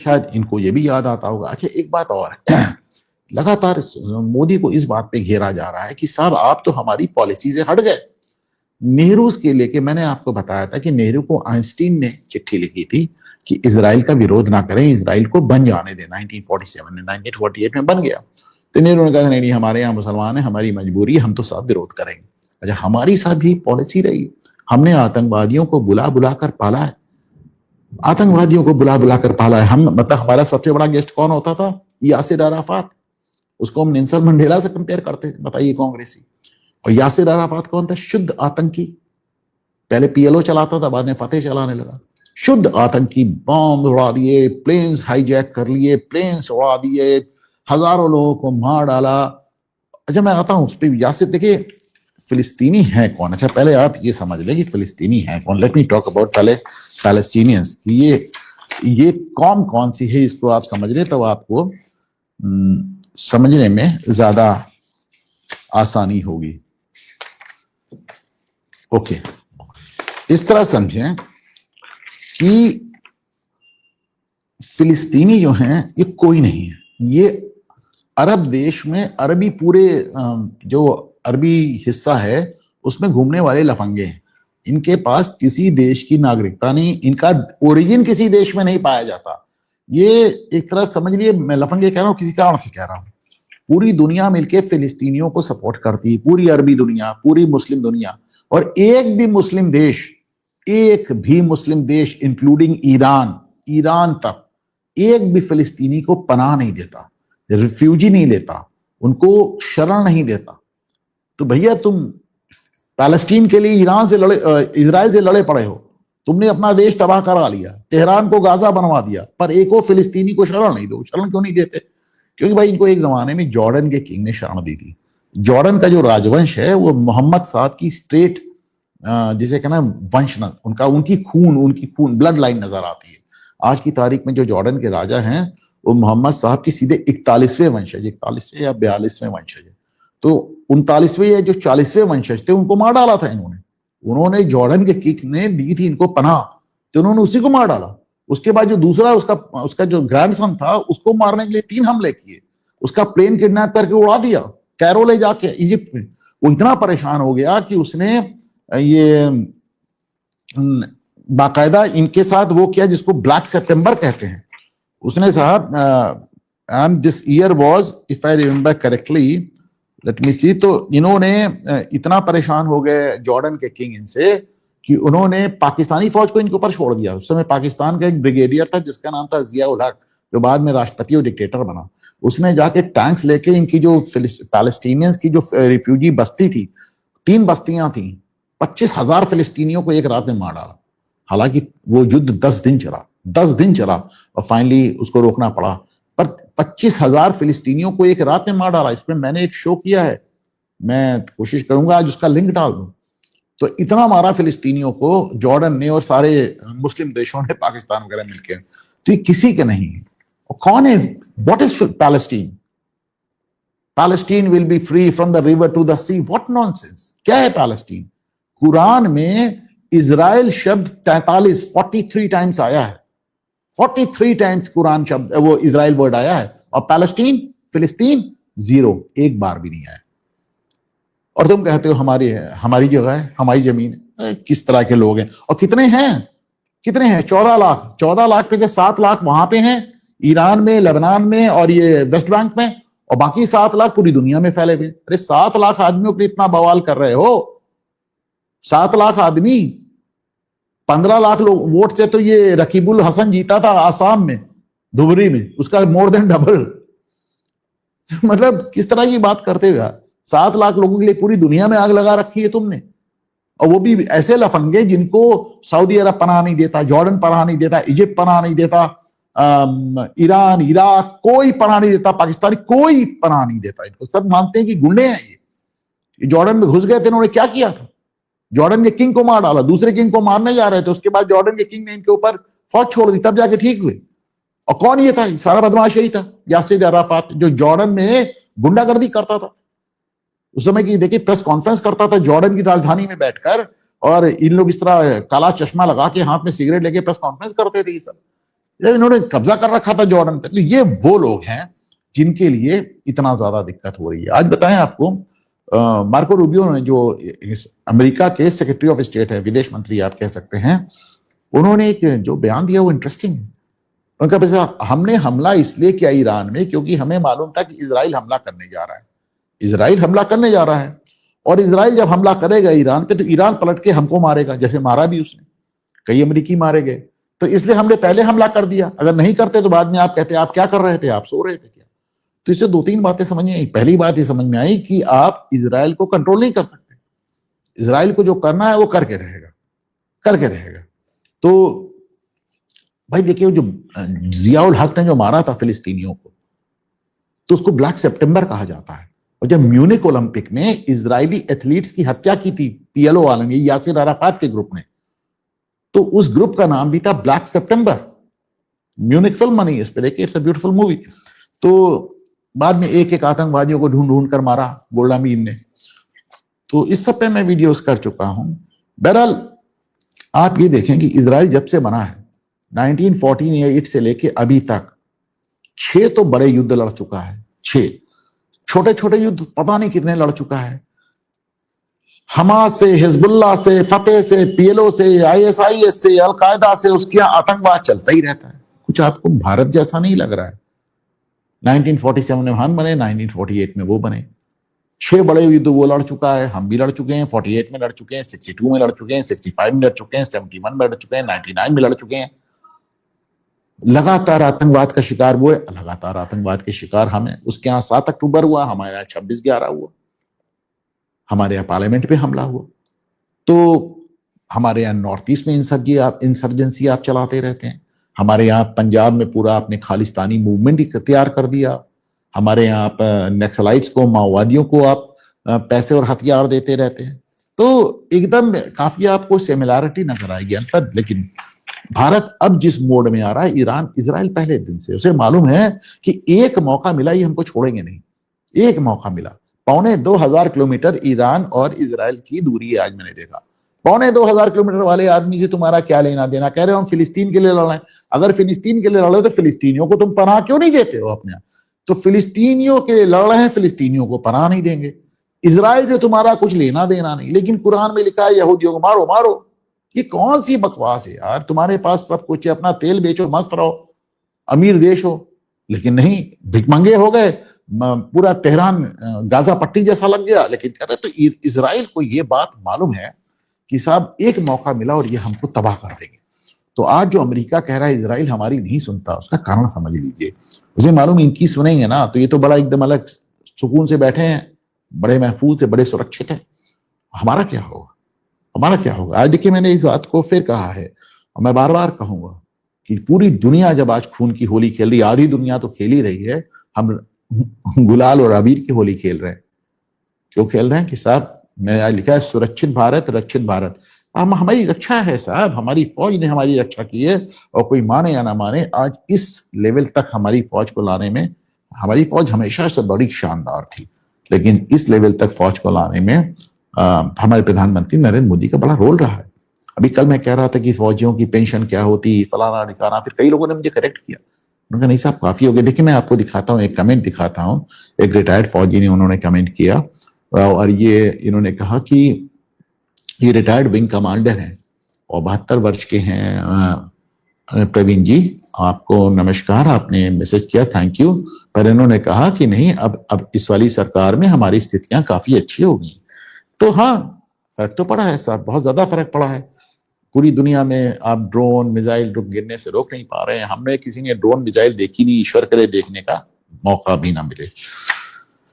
शायद इनको ये भी याद आता होगा। अच्छा, एक बात और है, लगातार मोदी को इस बात पे घेरा जा रहा है कि साहब आप तो हमारी पॉलिसी से हट गए। नेहरू के लेके मैंने आपको बताया था कि नेहरू को आइंस्टीन ने चिट्ठी लिखी थी कि इसराइल का विरोध ना करें, इसराइल को बन जाने दें। 1947 में, 1948 में बन गया। तो नेहरू ने कहा नहीं नहीं, हमारे यहाँ मुसलमान है, हमारी मजबूरी, हम तो सब विरोध करेंगे। अच्छा, हमारी साथ भी पॉलिसी रही, हमने आतंकवादियों को बुला बुला कर पाला है, आतंकवादियों को बुला बुला कर पाला है। हम मतलब हमारा सबसे बड़ा गेस्ट कौन होता था? Yasser Arafat. उसको हम नेल्सन मंडेला से कंपेयर करते, बताइए कांग्रेसी। और यासिर अराफात कौन था? शुद्ध आतंकी। पहले पीएलओ चलाता था, बाद में फतेह चलाने लगा। शुद्ध आतंकी, बॉम्ब उड़ा दिए, प्लेन्स हाईजैक कर लिए, प्लेन्स उड़ा दिए, हजारों लोगों को मार डाला। अच्छा, मैं आता हूं उस पर। यासिर, देखिए फिलिस्तीनी है कौन? अच्छा, पहले आप ये समझ लें कि फिलिस्तीनी है कौन। लेट मी टॉक अबाउट पहले पैलेस्टीनियंस की। ये कौम कौन सी है, इसको आप समझ लें तो आपको समझने में ज्यादा आसानी होगी। ओके, इस तरह समझें कि फिलिस्तीनी जो हैं ये कोई नहीं है, ये अरब देश में अरबी पूरे जो अरबी हिस्सा है उसमें घूमने वाले लफंगे हैं। इनके पास किसी देश की नागरिकता नहीं, इनका ओरिजिन किसी देश में नहीं पाया जाता। ये एक तरह समझ लिए, मैं लफंगे कह रहा हूं, किसी कारण से कह रहा हूं। पूरी दुनिया मिलकर फिलिस्तीनियों को सपोर्ट करती, पूरी अरबी दुनिया, पूरी मुस्लिम दुनिया। और एक भी मुस्लिम देश इंक्लूडिंग ईरान तक, एक भी फिलिस्तीनी को पनाह नहीं देता, रिफ्यूजी नहीं लेता, उनको शरण नहीं देता। तो भैया तुम पैलेस्टीन के लिए इजराइल से लड़े पड़े हो, तुमने अपना देश तबाह करा लिया, तेहरान को गाजा बनवा दिया, पर एक और फिलिस्तीनी को शरण नहीं दो। शरण क्यों नहीं देते? क्योंकि भाई इनको एक जमाने में जॉर्डन के किंग ने शरण दी थी। जॉर्डन का जो राजवंश है वो मोहम्मद साहब की स्ट्रेट, जिसे कहना वंश, उनकी खून ब्लड लाइन नजर आती है। आज की तारीख में जो जॉर्डन के राजा हैं वो मोहम्मद साहब की सीधे 41वें वंशज, 41वें या 42वें वंशज है। तो 39वें या जो 40वें वंशज थे उनको मार डाला था उन्होंने जॉर्डन के किंग ने दी थी इनको पनाह, तो उन्होंने उसी को मार डाला। उसके बाद जो दूसरा उसका जो ग्रैंडसन था, उसको मारने के लिए 3 हमले किए, उसका प्लेन किडनैप करके उड़ा दिया कैरो ले जाके इजिप्ट में। वो इतना परेशान हो गया कि उसने ये बाकायदा इनके साथ वो किया जिसको ब्लैक सितंबर कहते हैं। उसने साहब, and this year was, if I remember correctly, let me see, तो इन्होंने इतना परेशान हो गए जॉर्डन के किंग इनसे कि उन्होंने पाकिस्तानी फौज को इनके ऊपर छोड़ दिया। उस समय पाकिस्तान का एक ब्रिगेडियर था जिसका नाम था जिया उल हक, जो बाद में राष्ट्रपति और डिक्टेटर बना। उसने जाके टैंक्स लेके इनकी जो पैलेस्टीनियंस की जो रिफ्यूजी बस्ती थी, 3 बस्तियां थी, 25,000 फिलिस्तीनियों को एक रात में मार डाला। हालांकि वो युद्ध 10 दिन चला और फाइनली उसको रोकना पड़ा, पर 25,000 फिलिस्तीनियों को एक रात में मार डाला। इसमें मैंने एक शो किया है, मैं कोशिश करूंगा आज उसका लिंक डाल दूं। तो इतना मारा फिलिस्तीनियों को जॉर्डन ने और सारे मुस्लिम देशों ने, पाकिस्तान वगैरह मिलकर। तो ये किसी के नहीं है। और कौन है? What is Palestine? Palestine will be free from the river to the sea. What nonsense! क्या है पैलेस्टीन? कुरान में इजराइल शब्द 43 टाइम्स आया है। 43 टाइम्स कुरान शब्द, वो इजराइल वर्ड आया है। और पैलेस्टीन, फिलिस्तीन 0, एक बार भी नहीं आया। और तुम कहते हो हमारी जगह है, हमारी जमीन है। किस तरह के लोग हैं? और कितने हैं? 14 लाख। 14 लाख में से 7 लाख वहां पे हैं, ईरान में, लेबनान में और ये वेस्ट बैंक में, और बाकी 7 लाख पूरी दुनिया में फैले हुए। अरे 7 लाख आदमियों के लिए इतना बवाल कर रहे हो? 7 लाख आदमी, 15 लाख लोग वोट से तो ये रकीबुल हसन जीता था आसाम में, धुबरी में, उसका मोर देन डबल। मतलब किस तरह की बात करते हो यार? 7 लाख लोगों के लिए पूरी दुनिया में आग लगा रखी है तुमने, और वो भी ऐसे लफंगे जिनको सऊदी अरब पनाह नहीं देता, जॉर्डन पनाह नहीं देता, इजिप्ट पनाह नहीं देता, ईरान, इराक कोई पनाह नहीं देता, पाकिस्तानी कोई पनाह नहीं देता। इनको सब मानते हैं कि गुंडे हैं ये। जॉर्डन में घुस गए थे, इन्होंने क्या किया था? जॉर्डन के किंग को मार डाला, दूसरे किंग को मारने जा रहे थे, उसके बाद जॉर्डन के किंग ने इनके ऊपर फौज छोड़ दी, तब जाके ठीक हुए। और कौन ये था? सारा बदमाश यही था, यासिर अराफात, जो जॉर्डन में गुंडागर्दी करता था। उस समय की देखिए प्रेस कॉन्फ्रेंस करता था जॉर्डन की राजधानी में बैठकर, और इन लोग इस तरह काला चश्मा लगा के हाथ में सिगरेट लेके प्रेस कॉन्फ्रेंस करते थे। ये सब जब इन्होंने कब्जा कर रखा था जॉर्डन पे। तो ये वो लोग हैं जिनके लिए इतना ज्यादा दिक्कत हो रही है। आज बताएं आपको, मार्को रूबियो ने, जो अमेरिका के सेक्रेटरी ऑफ स्टेट है, विदेश मंत्री आप कह सकते हैं, उन्होंने एक जो बयान दिया वो इंटरेस्टिंग है। उनका पैसा, हमने हमला इसलिए किया ईरान में क्योंकि हमें मालूम था कि इजराइल हमला करने जा रहा है। इजराइल हमला करने जा रहा है और इजराइल जब हमला करेगा ईरान पे तो ईरान पलट के हमको मारेगा, जैसे मारा भी उसने, कई अमेरिकी मारे गए। तो इसलिए हमने पहले हमला कर दिया। अगर नहीं करते तो बाद में आप कहते आप क्या कर रहे थे, आप सो रहे थे क्या। तो इससे दो तीन बातें समझ में आई। पहली बात ये समझ में आई कि आप इजराइल को कंट्रोल नहीं कर सकते। इजराइल को जो करना है वो करके रहेगा, करके रहेगा। तो भाई देखिए, जो जियाउल हक ने जो मारा था फिलिस्तीनियों को, तो उसको ब्लैक सितंबर कहा जाता है। और जब म्यूनिक ओलंपिक में इजरायली एथलीट्स की हत्या की थी पीएलओ वालों ने, यासिर अराफात के ग्रुप ने, तो उस ग्रुप का नाम भी था ब्लैक सितंबर। म्यूनिक फिल्म बनी इस पे, देखिए, इट्स अ ब्यूटीफुल मूवी। तो बाद में एक एक आतंकवादियों को ढूंढ ढूंढ कर मारा गोल्डा मीर ने। तो इस सब पे मैं वीडियोस कर चुका हूं। बहरहाल आप ये देखें कि इजराइल जब से बना है 1948 से लेके अभी तक 6 तो बड़े युद्ध लड़ चुका है, 6 छोटे छोटे युद्ध पता नहीं कितने लड़ चुका है। हमास से, हिजबुल्लाह से, फतेह से, पीएलओ से, आईएसआईएस से, अलकायदा से, उसके यहां आतंकवाद चलता ही रहता है। कुछ आपको भारत जैसा नहीं लग रहा है। 1947 में हम बने, 1948 में वो बने। 6 बड़े युद्ध वो लड़ चुका है, हम भी लड़ चुके हैं। 48 में लड़ चुके हैं, 62 में लड़ चुके हैं, 65 में लड़ चुके हैं, 71 में लड़ चुके हैं, 99 में लड़ चुके हैं। लगातार आतंकवाद का शिकार वो है, लगातार आतंकवाद के शिकार हम हैं। उसके यहाँ 7 अक्टूबर हुआ, हमारे यहाँ 26/11 हुआ, हमारे यहाँ पार्लियामेंट पे हमला हुआ। तो हमारे यहाँ नॉर्थ ईस्ट में इंसर्जेंसी आप चलाते रहते हैं। हमारे यहाँ पंजाब में पूरा आपने खालिस्तानी मूवमेंट ही तैयार कर दिया। हमारे यहाँ आप नक्सलाइट्स को, माओवादियों को आप पैसे और हथियार देते रहते हैं। तो एकदम काफी आपको सिमिलैरिटी नजर आएगी, अंतर। लेकिन भारत अब जिस मोड में आ रहा है, इजराइल पहले दिन से उसे मालूम है कि एक मौका मिला ये हमको छोड़ेंगे नहीं। एक मौका मिला। 2,500 किलोमीटर ईरान और इजराइल की दूरी है। आज मैंने देखा 2,500 किलोमीटर वाले आदमी से तुम्हारा क्या लेना देना। कह रहे हो हम फिलिस्तीन के लिए लड़ रहे हैं। अगर फिलिस्तीन के लिए लड़ रहे हो तो फिलिस्तीनियों को तुम पनाह क्यों नहीं देते हो अपने यहाँ। तो फिलिस्तीनियों के लिए लड़ रहे हैं, फिलिस्तीनियों को पनाह नहीं देंगे। इजराइल से तुम्हारा कुछ लेना देना नहीं, लेकिन कुरान में लिखा है यहूदियों को मारो मारो। ये कौन सी बकवास है यार। तुम्हारे पास सब कुछ है, अपना तेल बेचो, मस्त रहो, अमीर देश हो। लेकिन नहीं, भिखमंगे हो गए, पूरा तेहरान गाजा पट्टी जैसा लग गया। लेकिन कह रहे तो इजराइल को ये बात मालूम है कि साहब एक मौका मिला और ये हमको तबाह कर देंगे। तो आज जो अमेरिका कह रहा है इजराइल हमारी नहीं सुनता, उसका कारण समझ लीजिए। मुझे मालूम इनकी सुनेंगे ना तो ये तो बड़ा एकदम अलग सुकून से बैठे हैं, बड़े महफूज से, बड़े सुरक्षित हैं। हमारा क्या होगा, हमारा क्या होगा। आज देखिए, मैंने इस बात को फिर कहा है और मैं बार बार कहूंगा कि पूरी दुनिया जब आज खून की होली खेल रही, आधी दुनिया तो खेल ही रही है, हम गुलाल और अबीर की होली खेल रहे हैं। क्यों खेल रहे हैं कि साहब, मैंने आज लिखा है सुरक्षित भारत, रक्षित भारत। हम, हमारी रक्षा है साहब, हमारी फौज ने हमारी रक्षा की है। और कोई माने या ना माने, आज इस लेवल तक हमारी फौज को लाने में, हमारी फौज हमेशा से बड़ी शानदार थी, लेकिन इस लेवल तक फौज को लाने में हमारे प्रधानमंत्री नरेंद्र मोदी का बड़ा रोल रहा है। अभी कल मैं कह रहा था कि फौजियों की पेंशन क्या होती, फलाना ठिकाना, फिर कई लोगों ने मुझे करेक्ट किया। उन्होंने कहा नहीं साहब काफी हो गया। देखिए मैं आपको दिखाता हूँ, एक कमेंट दिखाता हूँ। एक रिटायर्ड फौजी ने उन्होंने कमेंट किया और ये इन्होंने कहा कि ये रिटायर्ड विंग कमांडर हैं और 72 वर्ष के हैं। प्रवीण जी आपको नमस्कार, आपने मैसेज किया, थैंक यू। पर इन्होंने कहा कि नहीं, अब इस वाली सरकार में हमारी स्थितियां काफी अच्छी हो गई। तो हाँ, फर्क तो पड़ा है साहब, बहुत ज्यादा फर्क पड़ा है। पूरी दुनिया में आप ड्रोन मिसाइल गिरने से रोक नहीं पा रहे हैं। हमने किसी ने ड्रोन मिसाइल देखी नहीं, ईश्वर करे देखने का मौका भी ना मिले।